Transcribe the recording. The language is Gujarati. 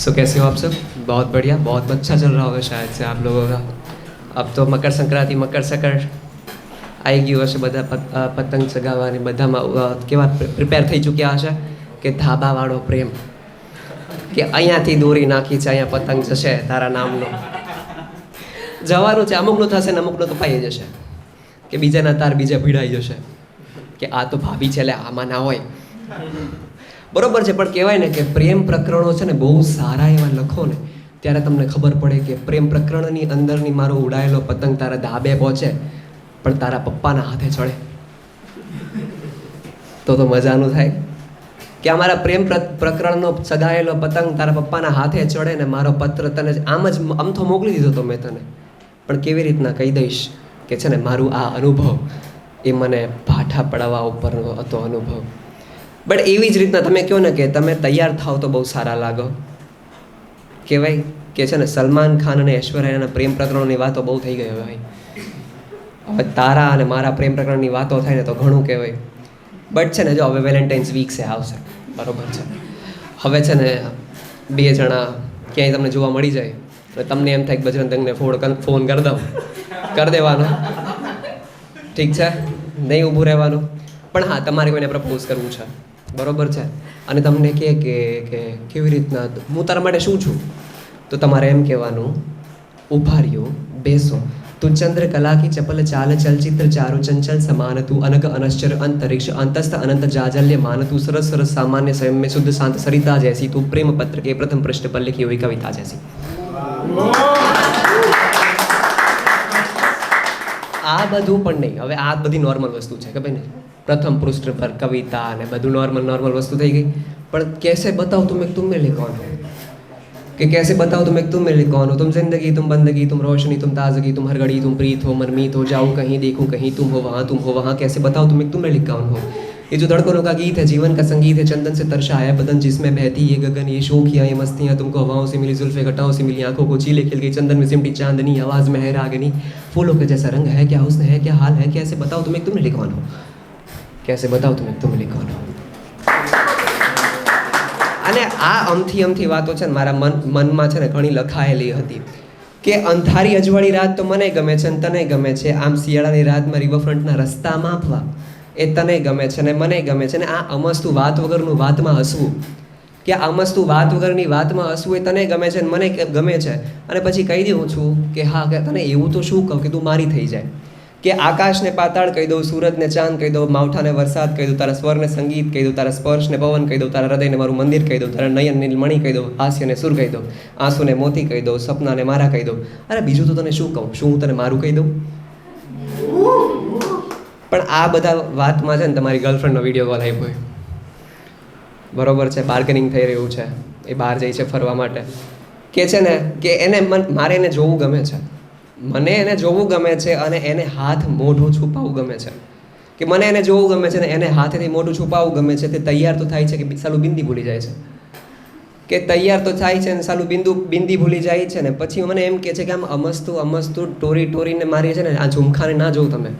सो कैसे हो आप सब? बहुत बढ़िया, बहुत अच्छा चल रहा होगा शायद से आप लोगों का. अब तो મકર સંક્રાંતિ મકર સકર આવી ગયું હશે, બધા પતંગ ચગાવવાની બધામાં કેવા પ્રિપેર થઈ ચૂક્યા હશે કે ધાબાવાળો પ્રેમ, કે અહીંયાથી દોરી નાખી છે, અહીંયા પતંગ જશે તારા નામનો. જવાનું છે, અમુકનું થશે ને અમુકનું તો પાઈ જશે, કે બીજાના તાર બીજા ભીડાઈ જશે, કે આ તો ભાભી છે એટલે આમાં ના હોય. બરોબર છે, પણ કહેવાય ને કે પ્રેમ પ્રકરણો છે ને બહુ સારા એવા લખો ને ત્યારે તમને ખબર પડે કે પ્રેમ પ્રકરણની અંદરની મારો ઉડાયેલો પતંગ તારા ધાબે પહોંચે પણ તારા પપ્પાના હાથે ચડે તો મજાનું થાય. કે અમારા પ્રેમ પ્રકરણનો ચગાયેલો પતંગ તારા પપ્પાના હાથે ચડે ને મારો પત્ર તને આમ જ અમથો મોકલી દીધો તો મેં તને, પણ કેવી રીતના કહી દઈશ કે છે ને મારું આ અનુભવ એ મને ભાઠા પડાવવા ઉપરનો હતો અનુભવ. બટ એવી જ રીતના તમે કહો ને કે તમે તૈયાર થાવ તો બહુ સારા લાગો. કહેવાય કે છે ને સલમાન ખાન અને ઐશ્વર્યાના પ્રેમ પ્રકરણની વાતો બહુ થઈ ગઈ હવે. હવે તારા અને મારા પ્રેમ પ્રકરણની વાતો થાય ને તો ઘણું કહેવાય. બટ છે ને જો હવે વેલેન્ટાઇન્સ વીક છે, આવશે, બરોબર છે. હવે છે ને બે જણા ક્યાંય તમને જોવા મળી જાય અને તમને એમ થાય કે બજરંગને ફોન કરી દઉં, કરી દેવાનો, ઠીક છે, નહીં ઊભું રહેવાનું. પણ હા, તમારે કોઈને પ્રપોઝ કરવું છે, બરોબર છે, અને તમને કહે કે કેવી રીતના હું તારા માટે શું છું, તો તમારે એમ કહેવાનું, ઊભા રહ્યો, બેસો, તું ચંદ્રકલા કી ચપલ ચાલ ચલચિત્ર ચારુ ચંચલ સમાન તું અનગ અનશ્ચર અંતરિક્ષ અંતસ્થ અનંત જાજલ્ય માન તું સરસ સરસ સામાન્ય स्वयं में शुद्ध शांत सरिता जैसी तू प्रेम पत्र के प्रथम पृष्ठ पर लिखी हुई कविता जैसी. આ બધું પણ નહીં, હવે આ બધી નોર્મલ વસ્તુ છે કે ભાઈ ને પ્રથમ પૃષ્ઠ પર કવિતા અને બધું નોર્મલ વસ્તુ થઈ ગઈ. પણ कैसे बताओ तुम्हें तुम में कौन हो, कि कैसे बताओ तुम्हें तुम मेरे कौन हो, तुम जिंदगी तुम बंदगी तुम रोशनी तुम ताजगी तुम हर घड़ी तुम प्रीत हो मनमीत हो, जाऊँ कहीं देखूँ कहीं तुम हो वहाँ कैसे बताओ तुम्हें तुम मेरे कौन हो. ये जो धड़कनों का गीत है, जीवन का संगीत है, चंदन से तरसा है बदन जिसमें बहती ये गगन, ये शोखियाँ ये मस्तियाँ तुमको हवाओं से मिली जुल्फे घटाओं से मिली आंखों को चीले खिल गई, चंदन में सिमटी चांदनी आवाज़ में है रागनी, फूलों के जैसा रंग है क्या हुस्न है क्या हाल है, कैसे बताओ तुम्हें तुम मेरे कौन हो, कैसे बताओ तुम्हें तुम मेरे कौन हो. અને આ અમથી વાતો છે ને મારા મનમાં છે ને ઘણી લખાયેલી હતી કે અંધારી અજવાળી રાત તો મને ગમે છે ને તને ગમે છે, આમ શિયાળાની રાતમાં રિવરફ્રન્ટના રસ્તા માપવા એ તને ગમે છે ને મને ગમે છે, ને આ અમસ્તુ વાત વગરનું વાતમાં હસવું, કે અમસ્તુ વાત વગરની વાતમાં હસવું એ તને ગમે છે ને મને ગમે છે. અને પછી કહી દઉં છું કે હા, કે તને એવું તો શું કહું કે તું મારી થઈ જાય, કે આકાશને પાતાળ કહી દઉં, સૂરજને ચાંદ કહી દઉં, માવઠાને વરસાદ કહી દઉં, તારા સ્વરને સંગીત કહી દઉં, તારા સ્પર્શને પવન કહી દઉં, તારા હૃદયને મારું મંદિર કહી દઉં, તારા નયન નીલમણી કહી દઉં, હાસ્યને સુર કહી દઉં, આંસુને મોતી કહી દઉં, સપનાને મારા કહી દઉં. અરે બીજું તો તને શું કહું, શું હું તને મારું કહી દઉં? પણ આ બધા વાતમાં છે ને તમારી ગર્લફ્રેન્ડનો વિડીયો કોલ આવ્યો હોય, બરોબર છે, બાર્ગેનિંગ થઈ રહ્યું છે, એ બહાર જાય છે ફરવા માટે, કે છે ને કે એને મારે એને જોવું ગમે છે, મને એને જોવું ગમે છે અને એને હાથ મોઢું છુપાવવું ગમે છે, કે મને એને જોવું ગમે છે ને એને હાથેથી મોઢું છુપાવવું ગમે છે. તે તૈયાર તો થાય છે કે સાલું બિંદી ભૂલી જાય છે, કે તૈયાર તો થાય છે ને સાલું બિંદી ભૂલી જાય છે ને પછી મને એમ કહે છે કે આમ અમસ્તું ટોરીને મારી છે ને આ ઝુમખાને ના જોઉં તમે,